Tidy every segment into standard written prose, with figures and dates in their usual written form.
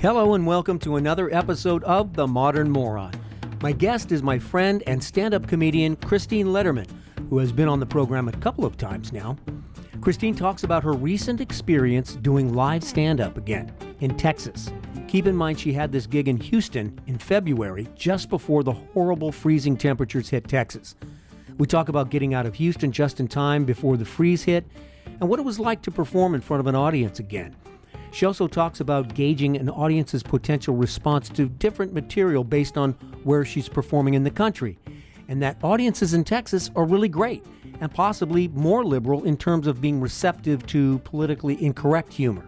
Hello and welcome to another episode of The Modern Moron. My guest is my friend and stand-up comedian Christine Lederman, who has been on the program a couple of times now. Christine talks about her recent experience doing live stand-up again in Texas. Keep in mind she had this gig in Houston in February, just before the horrible freezing temperatures hit Texas. We talk about getting out of Houston just in time before the freeze hit and what it was like to perform in front of an audience again. She also talks about gauging an audience's potential response to different material based on where she's performing in the country, and that audiences in Texas are really great and possibly more liberal in terms of being receptive to politically incorrect humor.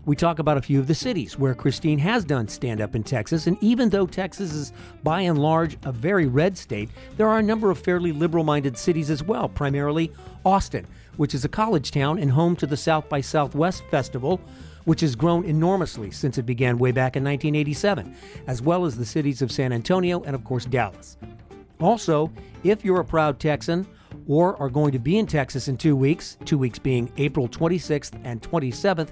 We talk about a few of the cities where Christine has done stand-up in Texas, and even though Texas is by and large a very red state, there are a number of fairly liberal-minded cities as well, primarily Austin, which is a college town and home to the South by Southwest Festival, which has grown enormously since it began way back in 1987, as well as the cities of San Antonio and, of course, Dallas. Also, if you're a proud Texan or are going to be in Texas in 2 weeks being April 26th and 27th,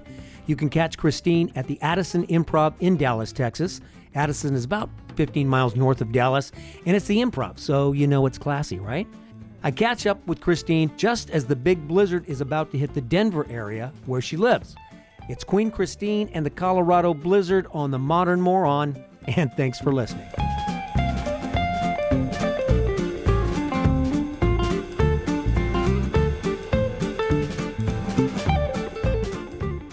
you can catch Christine at the Addison Improv in Dallas, Texas. Addison is about 15 miles north of Dallas, and it's the Improv, so you know it's classy, right? I catch up with Christine just as the big blizzard is about to hit the Denver area where she lives. It's Queen Christine and the Colorado Blizzard on The Modern Moron, and thanks for listening.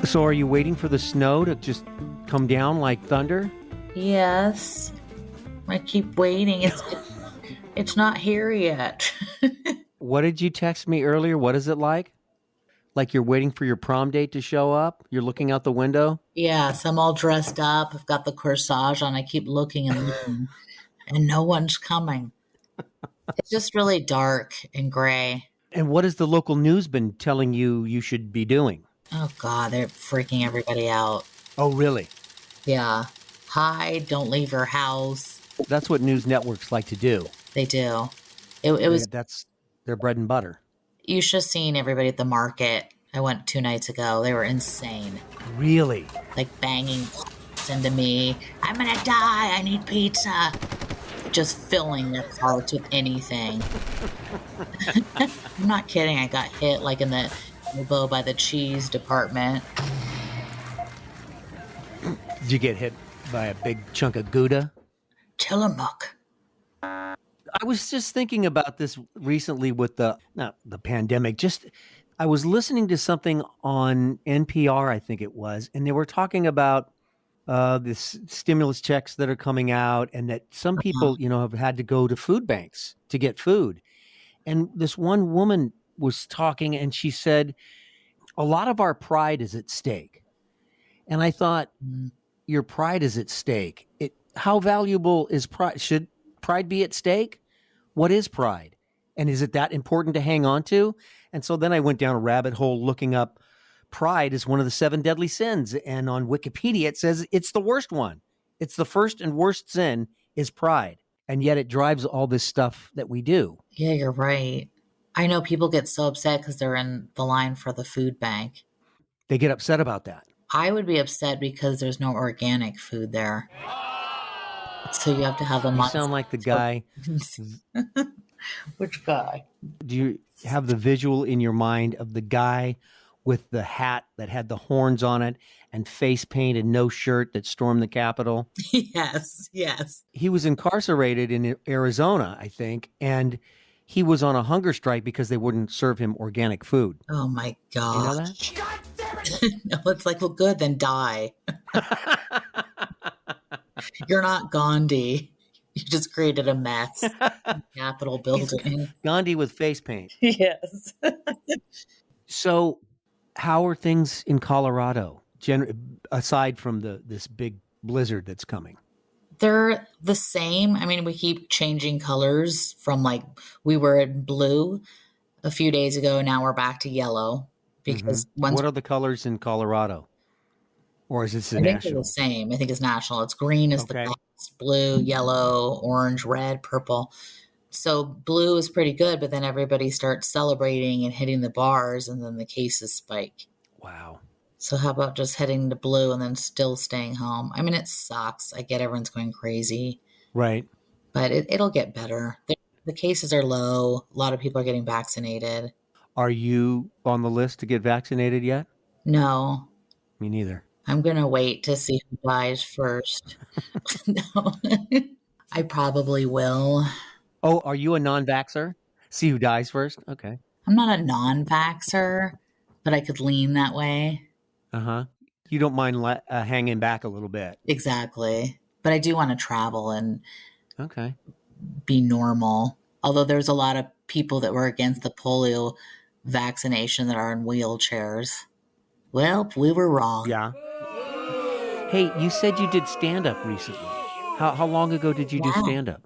So are you waiting for the snow to just come down like thunder? Yes. I keep waiting. It's not here yet. What did you text me earlier? What is it like? Like you're waiting for your prom date to show up? You're looking out the window? Yes, I'm all dressed up. I've got the corsage on. I keep looking and looking, and no one's coming. It's just really dark and gray. And what has the local news been telling you should be doing? Oh, God, they're freaking everybody out. Oh, really? Yeah. Hide, don't leave your house. That's what news networks like to do. They do. It was. That's their bread and butter. You should have seen everybody at the market. I went 2 nights ago. They were insane. Really? Like banging into me. I'm going to die. I need pizza. Just filling their carts with anything. I'm not kidding. I got hit like in the elbow by the cheese department. Did you get hit by a big chunk of Gouda? Tillamook. I was just thinking about this recently with not the pandemic, I was listening to something on NPR, I think it was, and they were talking about this stimulus checks that are coming out and that some people, have had to go to food banks to get food. And this one woman was talking and she said, a lot of our pride is at stake. And I thought, your pride is at stake. How valuable is pride? Should pride be at stake? What is pride? And is it that important to hang on to? And so then I went down a rabbit hole looking up pride is one of the 7 deadly sins. And on Wikipedia, it says it's the worst one. It's the first and worst sin is pride. And yet it drives all this stuff that we do. Yeah, you're right. I know people get so upset because they're in the line for the food bank. They get upset about that. I would be upset because there's no organic food there. So you have to have them. You sound like the guy. Which guy? Do you have the visual in your mind of the guy with the hat that had the horns on it and face paint and no shirt that stormed the Capitol? Yes. He was incarcerated in Arizona, I think, and he was on a hunger strike because they wouldn't serve him organic food. Oh, my God. You know that? God damn it. No, it's like, well, good, then die. You're not Gandhi. You just created a mess. Capitol building. Gandhi with face paint. Yes. So how are things in Colorado, aside from this big blizzard that's coming? They're the same. I mean, we keep changing colors from we were in blue a few days ago. Now we're back to yellow because what are the colors in Colorado? Or is it national? I think they're the same. I think it's national. It's green is the best, blue, yellow, orange, red, purple. So blue is pretty good, but then everybody starts celebrating and hitting the bars, and then the cases spike. Wow. So how about just heading to blue and then still staying home? I mean, it sucks. I get everyone's going crazy, Right. but it'll get better. The cases are low. A lot of people are getting vaccinated. Are you on the list to get vaccinated yet? No, Me neither. I'm going to wait to see who dies first. No, I probably will. Oh, are you a non-vaxxer? See who dies first? Okay. I'm not a non-vaxxer, but I could lean that way. Uh-huh. You don't mind hanging back a little bit. Exactly. But I do want to travel and Okay. be normal. Although there's a lot of people that were against the polio vaccination that are in wheelchairs. Well, we were wrong. Yeah. Hey, you said you did stand-up recently. How long ago did you do Yeah. stand-up?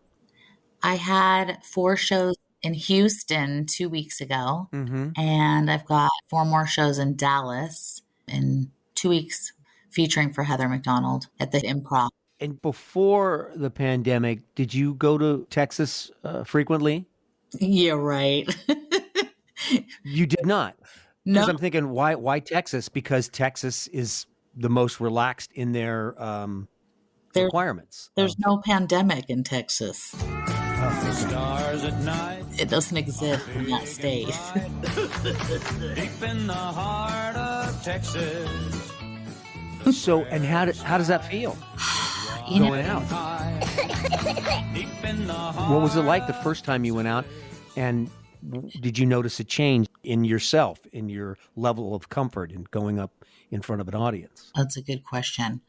I had 4 shows in Houston 2 weeks ago, Mm-hmm. and I've got 4 more shows in Dallas in 2 weeks featuring for Heather McDonald at the Improv. And before the pandemic, did you go to Texas frequently? Yeah, right. You did not. Because No, I'm thinking, why Texas? Because Texas is the most relaxed in their There- requirements. there's no pandemic in Texas. Stars at night, It doesn't exist in that state. deep in the heart of Texas. So, and how does that feel You know, going out? Deep in the heart. What was it like the first time you went out? And did you notice a change in yourself, in your level of comfort in going up in front of an audience? that's a good question.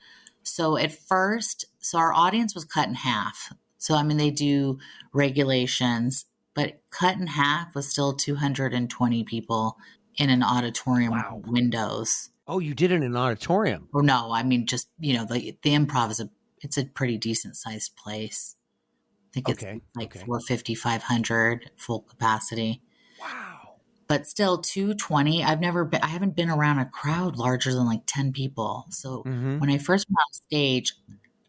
So at first, our audience was cut in half. So, I mean, they do regulations, but cut in half was still 220 people in an auditorium Wow. with windows. Oh, you did it in an auditorium. Or no, I mean, just, the Improv it's a pretty decent sized place. I think it's Okay, like okay. 450, 500 full capacity. Wow. But still 220. I haven't been around a crowd larger than like 10 people. So Mhm. when I first went on stage,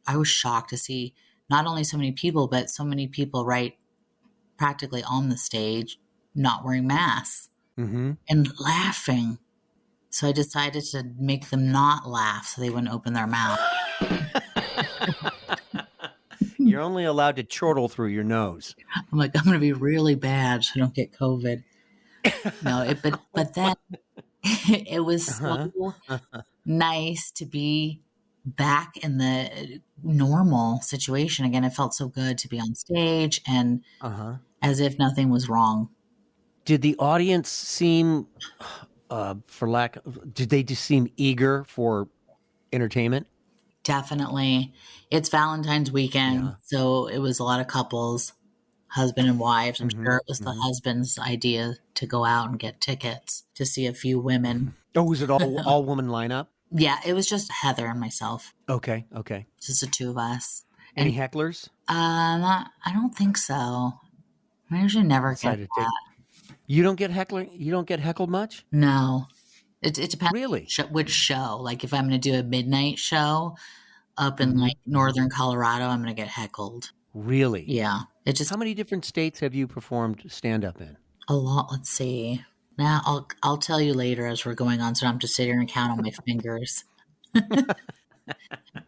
I was shocked to see not only so many people, but so many people right practically on the stage, not wearing masks Mm-hmm. and laughing. So I decided to make them not laugh so they wouldn't open their mouth. You're only allowed to chortle through your nose. I'm like, I'm going to be really bad so I don't get COVID. No, but then it was so nice to be back in the normal situation again. It felt so good to be on stage and Uh-huh. as if nothing was wrong. Did the audience seem, did they just seem eager for entertainment? Definitely. It's Valentine's weekend, Yeah. so it was a lot of couples, husband and wives. I'm Mhm, sure it was the husband's idea to go out and get tickets to see a few women. Oh, was it all woman lineup? Yeah, it was just Heather and myself, Okay. just the 2 of us. Any hecklers? I don't think so. I usually never get Decided to that. You don't get heckling? You don't get heckled much? No. It depends Really? which show. Like if I'm going to do a midnight show up in Mhm. like northern Colorado, I'm going to get heckled. Really? Yeah. It just How many different states have you performed stand-up in? a lot. Let's see. Now I'll tell you later as we're going on. So I'm just sitting here and count on my fingers.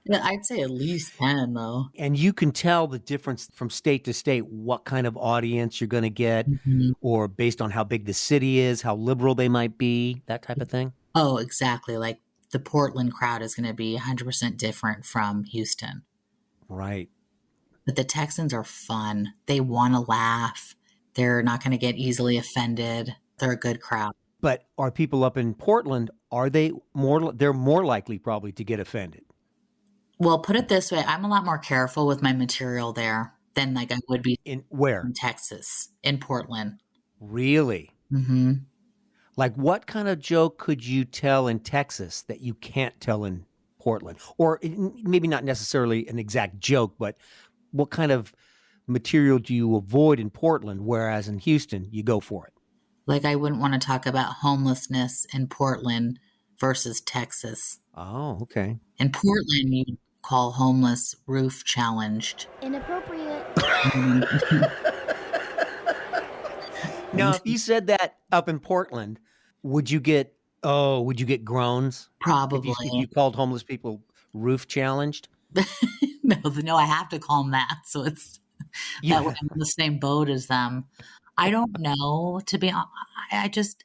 Yeah, I'd say at least 10 though. And you can tell the difference from state to state, what kind of audience you're going to get, Mhm. or based on how big the city is, how liberal they might be, that type of thing. Oh, exactly. Like the Portland crowd is going to be 100% different from Houston. Right. But the Texans are fun. They want to laugh. They're not going to get easily offended. They're a good crowd. But are people up in Portland, they're more likely probably to get offended? Well, put it this way, I'm a lot more careful with my material there than like I would be In where? in Texas, in Portland. Really? Hmm. Like what kind of joke could you tell in Texas that you can't tell in Portland? Or maybe not necessarily an exact joke, but what kind of material do you avoid in Portland, whereas in Houston, you go for it? Like I wouldn't want to talk about homelessness in Portland versus Texas. Oh, okay. In Portland, you call homeless roof challenged. Inappropriate. Now, if you said that up in Portland, would you get Oh, would you get groans if you Probably. called homeless people roof challenged? No, I have to call them that. So it's that way Yeah. I'm in the same boat as them. I don't know, to be honest.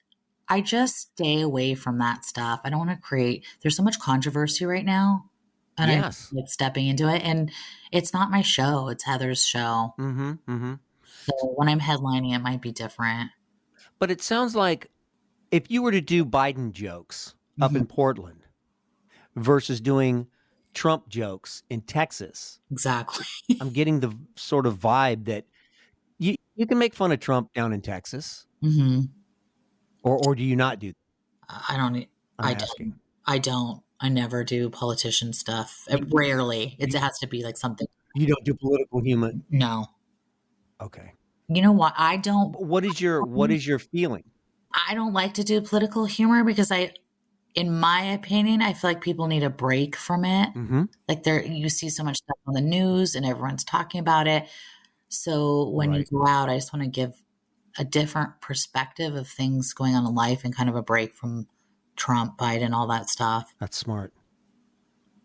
I just stay away from that stuff. I don't want to create, there's so much controversy right now, and I'm Yes. like stepping into it. And it's not my show, it's Heather's show. Mm-hmm. Mm-hmm. So when I'm headlining, it might be different. But it sounds like if you were to do Biden jokes up Mhm. in Portland versus doing Trump jokes in Texas, Exactly. I'm getting the sort of vibe that you can make fun of Trump down in Texas, hmm or do you not do? I don't, e- I'm I asking. don't, I don't, I never do politician stuff. You, Rarely. It you, has to be like something. you don't do political humor. No. Okay. You know what? What is your feeling? I don't like to do political humor because in my opinion, I feel like people need a break from it. Mm-hmm. Like you see so much stuff on the news and everyone's talking about it. So when you Right. go out, I just want to give a different perspective of things going on in life and kind of a break from Trump, Biden, all that stuff. That's smart.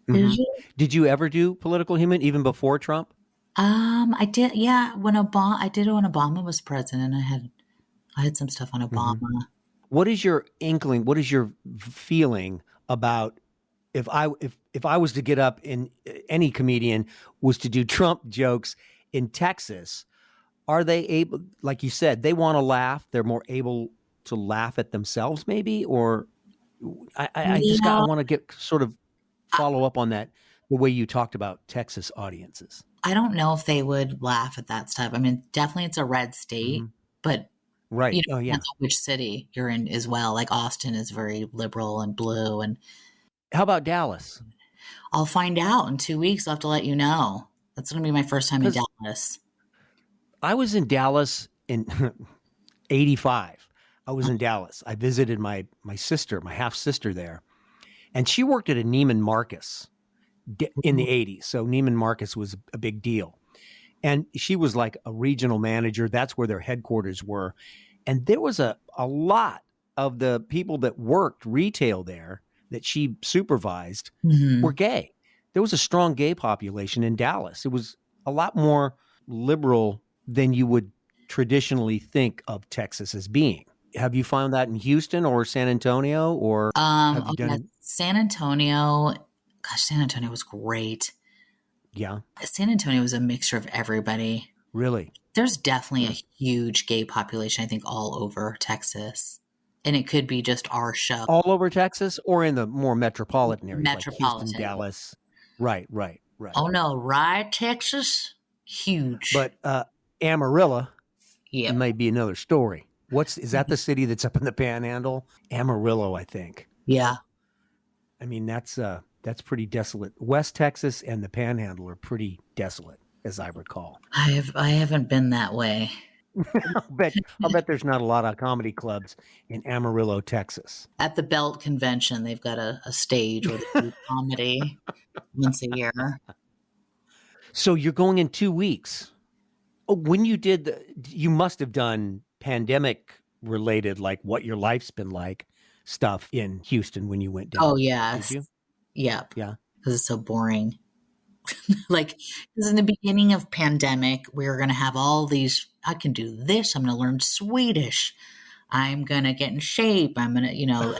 Did Mm-hmm. you? Did you ever do political humor even before Trump? I did. Yeah, I did it when Obama was president. I had some stuff on Mm-hmm. Obama. What is your inkling? What is your feeling about if I was to get up and any comedian was to do Trump jokes in Texas, are they able, like you said, they want to laugh, they're more able to laugh at themselves maybe, or I Yeah, want to get sort of follow up on that, the way you talked about Texas audiences. I don't know if they would laugh at that stuff. I mean, definitely it's a red Mm-hmm. state, but Right. Oh yeah. depends on which city you're in as well. Like Austin is very liberal and blue, and How about Dallas? I'll find out in 2 weeks. I'll have to let you know. That's going to be my first time in Because Dallas. I was in Dallas in '85. I was in Dallas. I visited my sister, my half sister there, and she worked at a Neiman Marcus in the '80s. So Neiman Marcus was a big deal, and she was like a regional manager. That's where their headquarters were, and there was a lot of the people that worked retail there that she supervised were hmm gay. There was a strong gay population in Dallas. It was a lot more liberal than you would traditionally think of Texas as being. Have you found that in Houston or San Antonio, or have you Oh yeah, done? San Antonio. Gosh, San Antonio was great. Yeah, San Antonio was a mixture of everybody. really. There's definitely Hmm. a huge gay population, I think, all over Texas. And it could be just our show. All over Texas, or in the more metropolitan areas like Houston, Metropolitan. Dallas? Right, right, right. Oh no, right, Texas? Huge. But Amarillo Yep. might be another story. Is that the city that's up in the Panhandle? Amarillo, I think. Yeah. I mean, that's pretty desolate. West Texas and the Panhandle are pretty desolate, as I recall. I haven't been that way. I'll bet there's not a lot of comedy clubs in Amarillo, Texas. At the Belt Convention, they've got a stage where they do comedy once a year. So you're going in 2 weeks. Oh, when you you must have done pandemic related, like what your life's been like stuff in Houston when you went down. Oh Did yes. you? Yep. Yeah. Because it's so boring. Like, because in the beginning of pandemic, we were going to have all these, I can do this. I'm going to learn Swedish. I'm going to get in shape. I'm going to,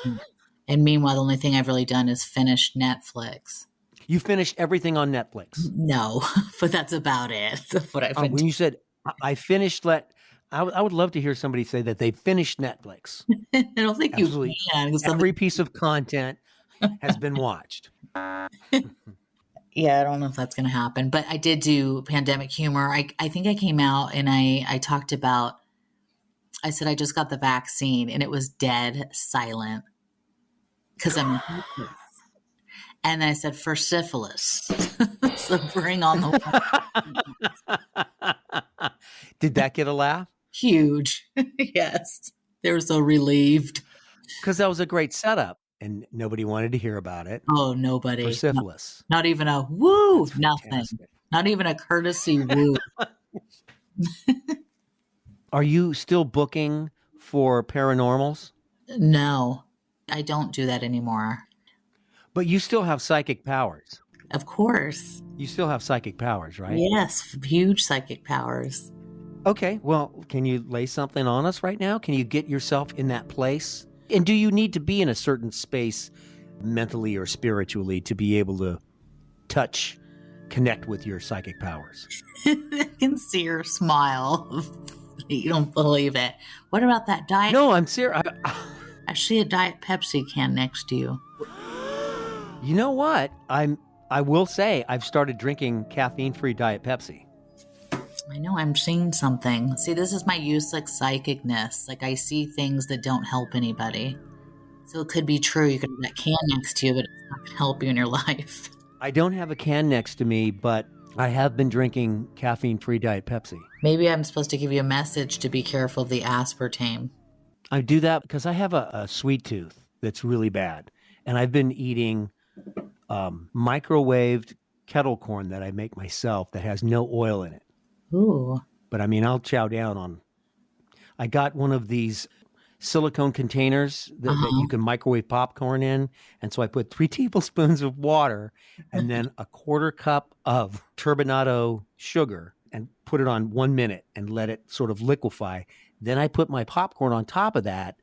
and meanwhile, the only thing I've really done is finish Netflix. You finished everything on Netflix. No, but that's about it. That's what I've been When you said I finished, I would love to hear somebody say that they finished Netflix. doing. I don't think Absolutely. you can. 'Cause Every piece of content has been watched. Yeah, I don't know if that's going to happen, but I did do pandemic humor. I think I came out and I talked about, I said, I just got the vaccine and it was dead silent because I'm, and I said, for syphilis. So bring on the Did that get a laugh? huge. Yes. They were so relieved. Because that was a great setup and nobody wanted to hear about it Oh, nobody. for syphilis. Not even a woo, That's nothing. fantastic. Not even a courtesy woo. Are you still booking for paranormals? No. I don't do that anymore. But you still have psychic powers. Of course. You still have psychic powers, right? Yes, huge psychic powers. Okay, well, can you lay something on us right now? Can you get yourself in that place? And do you need to be in a certain space mentally or spiritually to be able to connect with your psychic powers? I can see your smile. You don't believe it. What about that diet? No, I'm serious. I see a Diet Pepsi can next to you. You know what? I will say I've started drinking caffeine-free Diet Pepsi. I know, I'm seeing something. See, this is my useless psychicness. Like, I see things that don't help anybody. So it could be true. You could have that can next to you, but it's not going to help you in your life. I don't have a can next to me, but I have been drinking caffeine-free Diet Pepsi. Maybe I'm supposed to give you a message to be careful of the aspartame. I do that because I have a sweet tooth that's really bad. And I've been eating microwaved kettle corn that I make myself that has no oil in it. Ooh. But I mean, I'll chow down on. I got one of these silicone containers that you can microwave popcorn in. And so I put 3 tablespoons of water and then a 1/4 cup of turbinado sugar and put it on 1 minute and let it sort of liquefy. Then I put my popcorn on top of that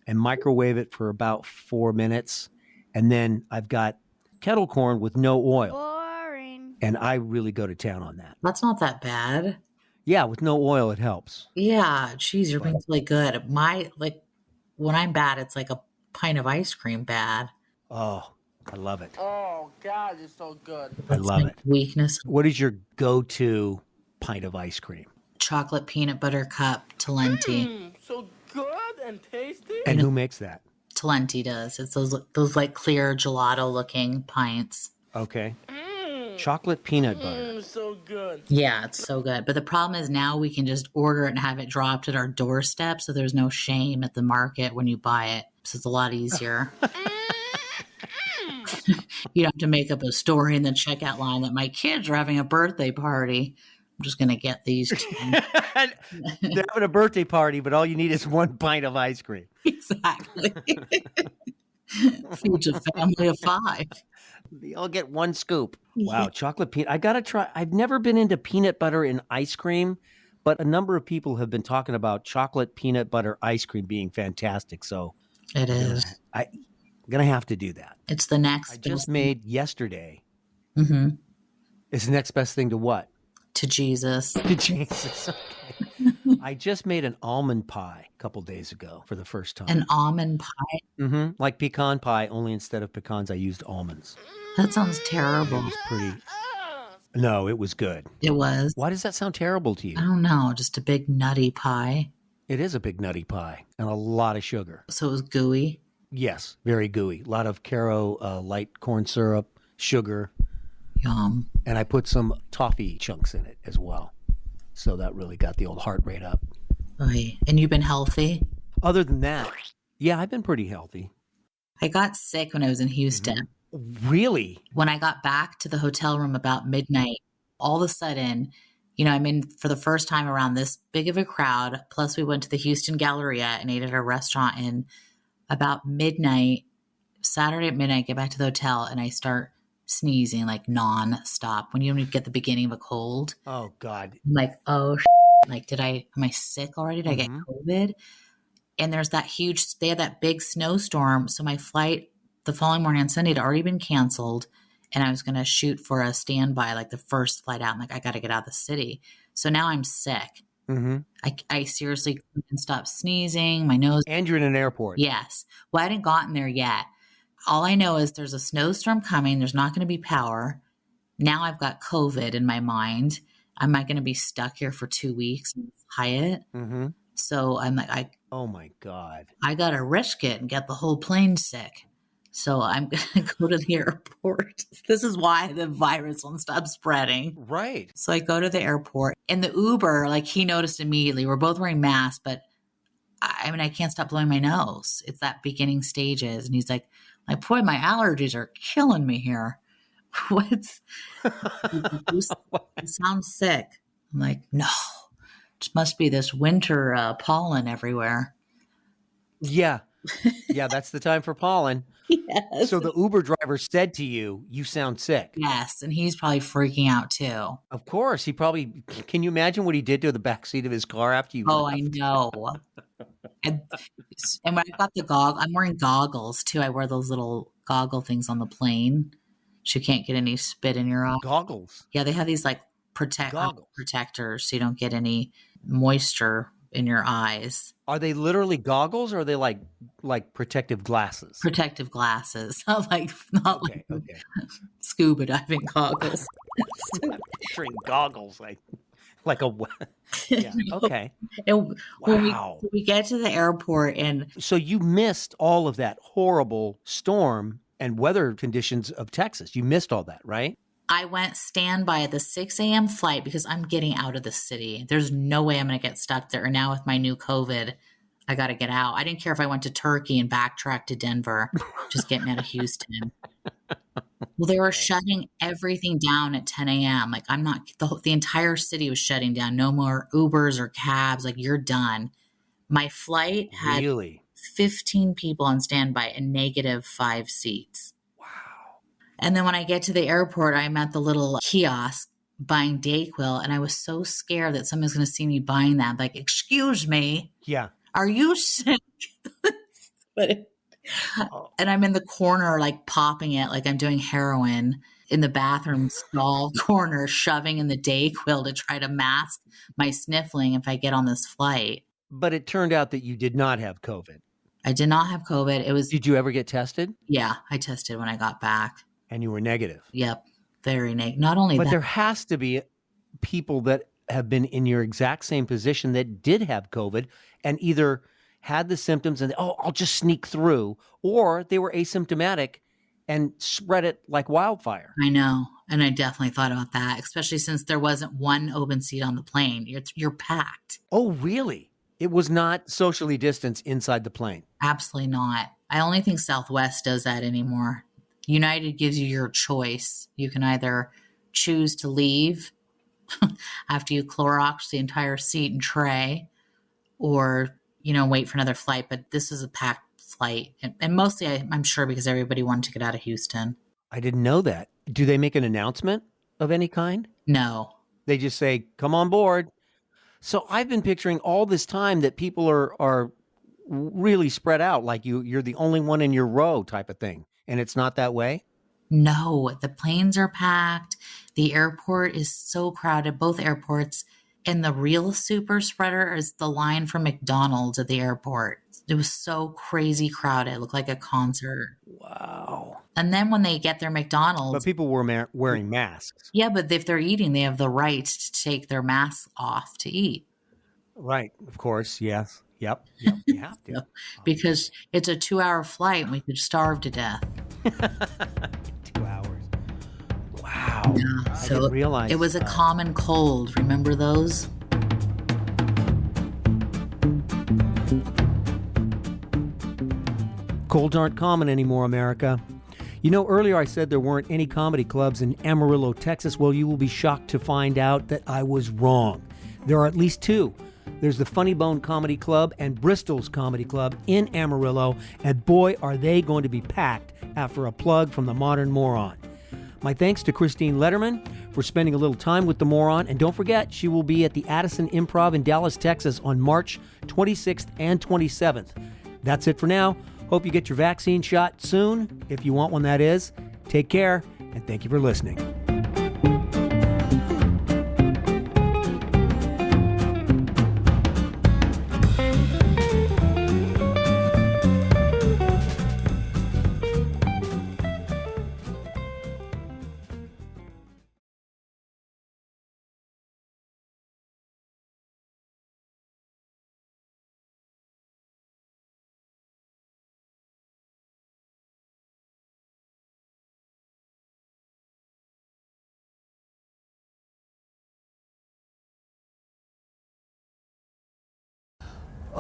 and microwave it for about 4 minutes. And then I've got kettle corn with no oil. Boring. And I really go to town on that. That's not that bad. Yeah, with no oil, it helps. Yeah, geez, you're being really good. When I'm bad, it's like a pint of ice cream bad. Oh, I love it. Oh, God, it's so good. I love it. Weakness. What is your go-to pint of ice cream? Chocolate peanut butter cup, Talenti. So good and tasty. And who makes that? Talenti does. It's those like clear gelato looking pints. Okay. Chocolate peanut butter. So good. Yeah, it's so good. But the problem is now we can just order it and have it dropped at our doorstep, so there's no shame at the market when you buy it. So it's a lot easier. You don't have to make up a story in the checkout line that my kids are having a birthday party. I'm just going to get these two. They're having a birthday party, but all you need is 1 pint of ice cream. Exactly. Feeds a family of 5. They all get 1 scoop. Wow, chocolate peanut. I got to try. I've never been into peanut butter in ice cream, but a number of people have been talking about chocolate peanut butter ice cream being fantastic. So It is. I'm going to have to do that. It's the next I just made yesterday. Mm-hmm. It's the next best thing to what? To Jesus. To Jesus. Okay. I just made an almond pie a couple days ago for the first time. An almond pie? Mm-hmm. Like pecan pie, only instead of pecans, I used almonds. That sounds It terrible. was pretty. No, it was good. It was. Why does that sound terrible to I you? don't know. Just a big nutty pie. It is a big nutty pie and a lot of sugar. So it was gooey. Yes, very gooey. A lot of Caro light corn syrup, sugar, Yum. and I put some toffee chunks in it as well. So that really got the old heart rate up. Oy. And you've been healthy? Other than that, yeah, I've been pretty healthy. I got sick when I was in Houston. Really? When I got back to the hotel room about midnight, all of a sudden, I'm in for the first time around this big of a crowd. Plus, we went to the Houston Galleria and ate at a restaurant. And about midnight, Saturday at midnight, I get back to the hotel and I start sneezing like non-stop. When you don't even get the beginning of a cold, Oh, God. I'm like, oh, like, am I sick already? Did I get COVID? And there's they had that big snowstorm. So my flight the following morning on Sunday had already been canceled. And I was going to shoot for a standby, like the first flight out. I'm like, I got to get out of the city. So now I'm sick. Mm-hmm. I seriously couldn't stop sneezing. My nose. And you're in an airport. Yes. Well, I hadn't gotten there yet. All I know is there's a snowstorm coming. There's not going to be power. Now I've got COVID in my mind. Am I going to be stuck here for 2 weeks in Hyatt? Mm-hmm. So I'm like, Oh, my God. I got to risk it and get the whole plane sick. So I'm going to go to the airport. This is why the virus won't stop spreading. Right. So I go to the airport and the Uber, like he noticed immediately. We're both wearing masks, but I can't stop blowing my nose. It's that beginning stages. And he's like, boy, my allergies are killing me here. What's, you sound sick. I'm like, no, it must be this winter pollen everywhere. Yeah. Yeah, that's the time for pollen. Yes. So the Uber driver said to you, "You sound sick." Yes, and he's probably freaking out too. Of course, he probably. Can you imagine what he did to the back seat of his car after you Oh, left? I know. And, and when I got I'm wearing goggles too. I wear those little goggle things on the plane, so you can't get any spit in your eye. Goggles. Yeah, they have these like Goggles. protectors, so you don't get any moisture in your eyes. Are they literally goggles, or are they like protective glasses? Protective glasses, not like Okay. scuba diving goggles. I'm picturing goggles like a. Yeah. Okay. And Wow. when we get to the airport, and So you missed all of that horrible storm and weather conditions of Texas. You missed all that, right? I went standby at the 6 a.m. flight because I'm getting out of the city. There's no way I'm going to get stuck there. And now with my new COVID, I got to get out. I didn't care if I went to Turkey and backtracked to Denver. Just get me out of Houston. Well, they were shutting everything down at 10 a.m. Like the entire city was shutting down. No more Ubers or cabs. Like, you're done. My flight had Really? 15 people on standby and -5 seats. Wow. And then when I get to the airport, I'm at the little kiosk buying Dayquil, and I was so scared that someone's going to see me buying that. Like, excuse me, Yeah. are you sick? And I'm in the corner, like popping it, like I'm doing heroin in the bathroom stall corner, shoving in the Dayquil to try to mask my sniffling if I get on this flight. But it turned out that you did not have COVID. I did not have COVID. It was, Did you ever get tested? yeah, I tested when I got back. And you were negative. Yep. Very negative. Not only But that, there has to be people that have been in your exact same position that did have COVID and either had the symptoms and, oh, I'll just sneak through, or they were asymptomatic and spread it like wildfire. I know. And I definitely thought about that, especially since there wasn't one open seat on the plane. You're packed. Oh, really? It was not socially distanced inside the plane. Absolutely not. I only think Southwest does that anymore. United gives you your choice. You can either choose to leave after you Clorox the entire seat and tray, or, wait for another flight. But this is a packed flight. And mostly, I'm sure, because everybody wanted to get out of Houston. I didn't know that. Do they make an announcement of any kind? No. They just say, come on board. So I've been picturing all this time that people are really spread out, like you're the only one in your row type of thing. And it's not that way? No, the planes are packed. The airport is so crowded, both airports. And the real super spreader is the line from McDonald's at the airport. It was so crazy crowded. It looked like a concert. Wow. And then when they get their McDonald's. But people were wearing masks. Yeah, but if they're eating, they have the right to take their masks off to eat. Right. Of course. Yes. Yep. You have to. Because it's a 2-hour flight and we could starve to death. 2 hours. Wow. Yeah, I didn't realize. It was a common cold. Remember those? Colds aren't common anymore, America. Earlier I said there weren't any comedy clubs in Amarillo, Texas. Well, you will be shocked to find out that I was wrong. There are at least 2. There's the Funny Bone Comedy Club and Bristol's Comedy Club in Amarillo, and boy, are they going to be packed after a plug from the Modern Moron. My thanks to Christine Lederman for spending a little time with the Moron, and don't forget, she will be at the Addison Improv in Dallas, Texas on March 26th and 27th. That's it for now. Hope you get your vaccine shot soon, if you want one, that is. Take care, and thank you for listening.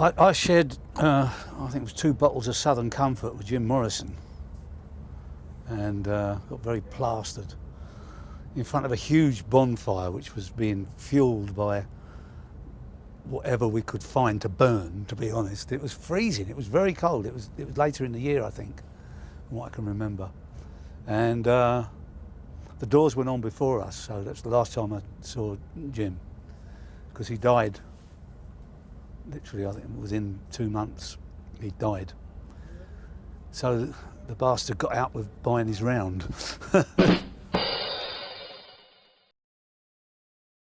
I shared, I think it was 2 bottles of Southern Comfort with Jim Morrison, and got very plastered in front of a huge bonfire which was being fueled by whatever we could find to burn, to be honest. It was freezing, it was very cold. It was later in the year, I think, from what I can remember. And the doors went on before us, so that's the last time I saw Jim, because he died, literally, I think within 2 months, he died. So the bastard got out with buying his round.